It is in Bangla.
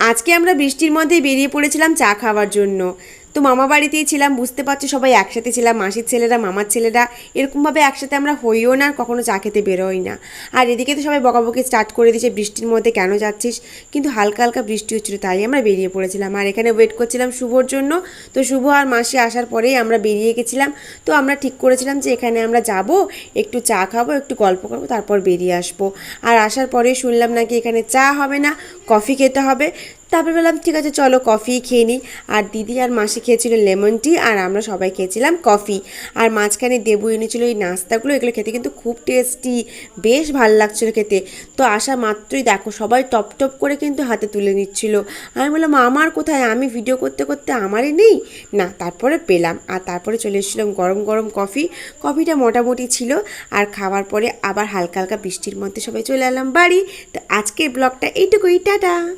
আজকে আমরা বৃষ্টির মধ্যে বেরিয়ে পড়েছিলাম চা খাওয়ার জন্য। তো মামা বাড়িতেই ছিলাম, বুঝতে পারছো সবাই একসাথে ছিলাম, মাসির ছেলেরা মামার ছেলেরা, এরকমভাবে একসাথে আমরা হইও না, আর কখনো চা খেতে বেরোই না। আর এদিকে তো সবাই বকাবকি স্টার্ট করে দিয়েছে, বৃষ্টির মধ্যে কেন যাচ্ছিস, কিন্তু হালকা হালকা বৃষ্টি হচ্ছিলো তাই আমরা বেরিয়ে পড়েছিলাম। আর এখানে ওয়েট করছিলাম শুভর জন্য। তো শুভ আর মাসি আসার পরেই আমরা বেরিয়ে গেছিলাম। তো আমরা ঠিক করেছিলাম যে এখানে আমরা যাব, একটু চা খাবো, একটু গল্প করবো, তারপর বেরিয়ে আসবো। আর আসার পরেই শুনলাম নাকি এখানে চা হবে না, কফি খেতে হবে। তারপর বললাম ঠিক আছে চলো কফি খেয়ে নিই। আর দিদি আর মাসি খেয়েছিল লেমন টি, আর আমরা সবাই খেয়েছিলাম কফি। আর মাঝখানে দেবু এনেছিল এই নাস্তাগুলো, এগুলো খেতে কিন্তু খুব টেস্টি, বেশ ভালো লাগছিলো খেতে। তো আসা মাত্রই দেখো সবাই টপ টপ করে কিন্তু হাতে তুলে নিচ্ছিল। আমি বললাম আমার কোথায়, আমি ভিডিও করতে করতে আমারই নেই না। তারপরে পেলাম, আর তারপরে চলে এসেছিলাম গরম গরম কফি। কফিটা মোটামুটি ছিল। আর খাওয়ার পরে আবার হালকা হালকা বৃষ্টির মধ্যে সবাই চলে এলাম বাড়ি। তো আজকের ব্লগটা এইটুকুই, টাটা।